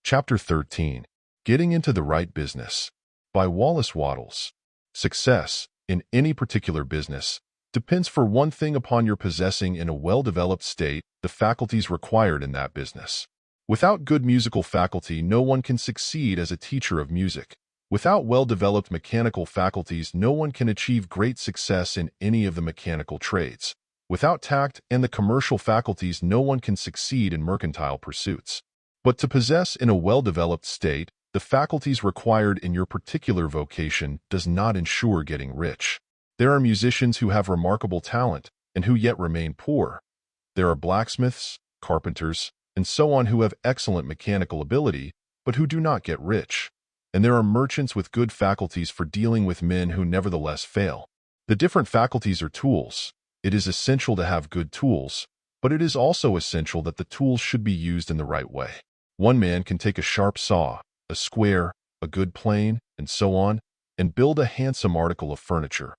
Chapter 13. Getting into the Right Business by Wallace Wattles. Success, in any particular business, depends for one thing upon your possessing in a well-developed state the faculties required in that business. Without good musical faculty, no one can succeed as a teacher of music. Without well-developed mechanical faculties, no one can achieve great success in any of the mechanical trades. Without tact and the commercial faculties, no one can succeed in mercantile pursuits. But to possess in a well-developed state the faculties required in your particular vocation does not ensure getting rich. There are musicians who have remarkable talent and who yet remain poor. There are blacksmiths, carpenters, and so on who have excellent mechanical ability, but who do not get rich. And there are merchants with good faculties for dealing with men who nevertheless fail. The different faculties are tools. It is essential to have good tools, but it is also essential that the tools should be used in the right way. One man can take a sharp saw, a square, a good plane, and so on, and build a handsome article of furniture.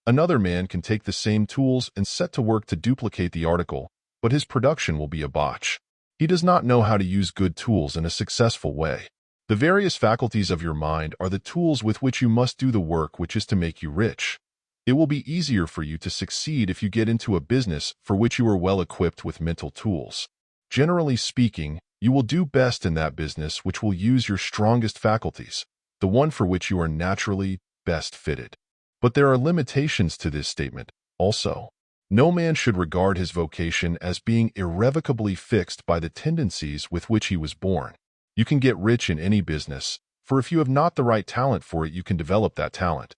Another man can take the same tools and set to work to duplicate the article, but his production will be a botch. He does not know how to use good tools in a successful way. The various faculties of your mind are the tools with which you must do the work which is to make you rich. It will be easier for you to succeed if you get into a business for which you are well equipped with mental tools. Generally speaking, you will do best in that business which will use your strongest faculties, the one for which you are naturally best fitted. But there are limitations to this statement, also. No man should regard his vocation as being irrevocably fixed by the tendencies with which he was born. You can get rich in any business, for if you have not the right talent for it, you can develop that talent.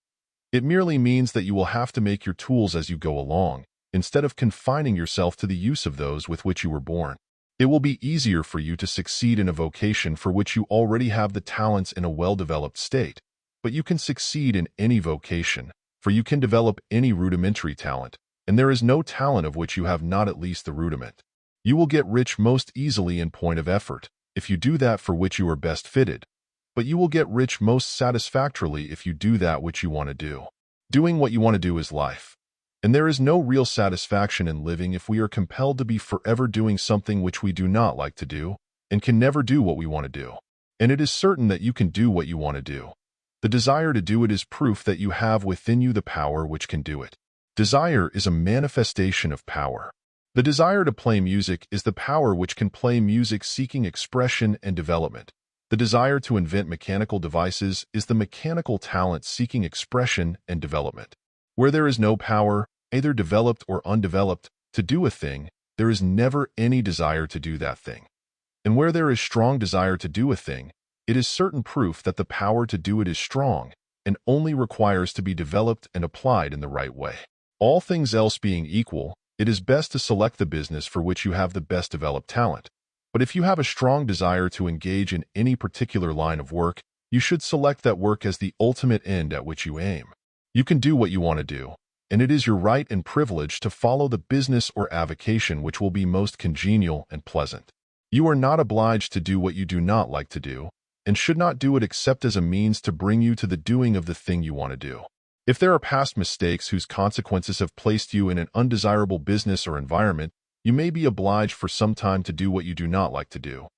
It merely means that you will have to make your tools as you go along, instead of confining yourself to the use of those with which you were born. It will be easier for you to succeed in a vocation for which you already have the talents in a well-developed state, but you can succeed in any vocation, for you can develop any rudimentary talent, and there is no talent of which you have not at least the rudiment. You will get rich most easily in point of effort, if you do that for which you are best fitted, but you will get rich most satisfactorily if you do that which you want to do. Doing what you want to do is life. And there is no real satisfaction in living if we are compelled to be forever doing something which we do not like to do, and can never do what we want to do. And it is certain that you can do what you want to do. The desire to do it is proof that you have within you the power which can do it. Desire is a manifestation of power. The desire to play music is the power which can play music seeking expression and development. The desire to invent mechanical devices is the mechanical talent seeking expression and development. Where there is no power, either developed or undeveloped, to do a thing, there is never any desire to do that thing. And where there is strong desire to do a thing, it is certain proof that the power to do it is strong, and only requires to be developed and applied in the right way. All things else being equal, it is best to select the business for which you have the best developed talent. But if you have a strong desire to engage in any particular line of work, you should select that work as the ultimate end at which you aim. You can do what you want to do, and it is your right and privilege to follow the business or avocation which will be most congenial and pleasant. You are not obliged to do what you do not like to do, and should not do it except as a means to bring you to the doing of the thing you want to do. If there are past mistakes whose consequences have placed you in an undesirable business or environment, you may be obliged for some time to do what you do not like to do.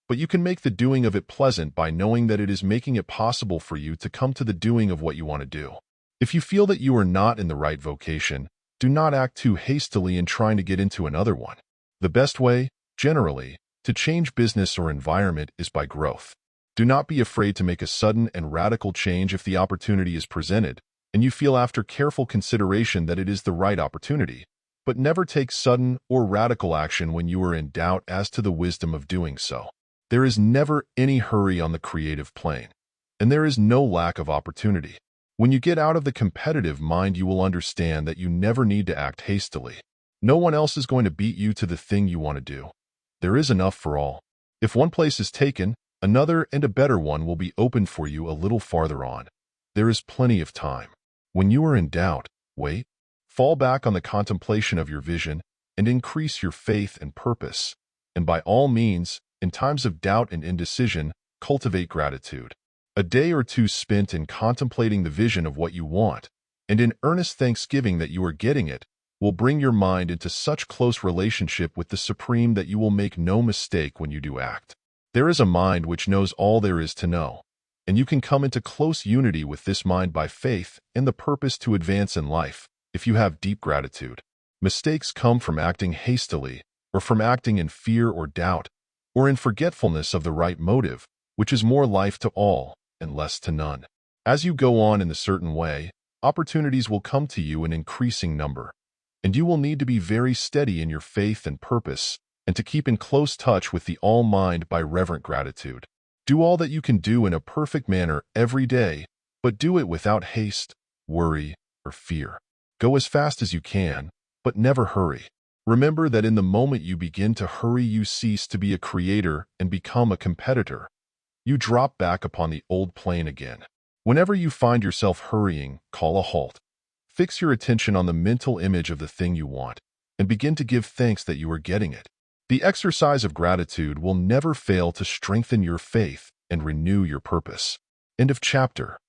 But you can make the doing of it pleasant by knowing that it is making it possible for you to come to the doing of what you want to do. If you feel that you are not in the right vocation, do not act too hastily in trying to get into another one. The best way, generally, to change business or environment is by growth. Do not be afraid to make a sudden and radical change if the opportunity is presented, and you feel after careful consideration that it is the right opportunity, but never take sudden or radical action when you are in doubt as to the wisdom of doing so. There is never any hurry on the creative plane, and there is no lack of opportunity. When you get out of the competitive mind, you will understand that you never need to act hastily. No one else is going to beat you to the thing you want to do. There is enough for all. If one place is taken, another and a better one will be opened for you a little farther on. There is plenty of time. When you are in doubt, wait. Fall back on the contemplation of your vision and increase your faith and purpose. And by all means, in times of doubt and indecision, cultivate gratitude. A day or two spent in contemplating the vision of what you want, and in earnest thanksgiving that you are getting it, will bring your mind into such close relationship with the Supreme that you will make no mistake when you do act. There is a mind which knows all there is to know, and you can come into close unity with this mind by faith and the purpose to advance in life if you have deep gratitude. Mistakes come from acting hastily, or from acting in fear or doubt, or in forgetfulness of the right motive, which is more life to all and less to none. As you go on in a certain way, opportunities will come to you in increasing number, and you will need to be very steady in your faith and purpose, and to keep in close touch with the All-Mind by reverent gratitude. Do all that you can do in a perfect manner every day, but do it without haste, worry, or fear. Go as fast as you can, but never hurry. Remember that in the moment you begin to hurry, you cease to be a creator and become a competitor. You drop back upon the old plane again. Whenever you find yourself hurrying, call a halt. Fix your attention on the mental image of the thing you want, and begin to give thanks that you are getting it. The exercise of gratitude will never fail to strengthen your faith and renew your purpose. End of chapter.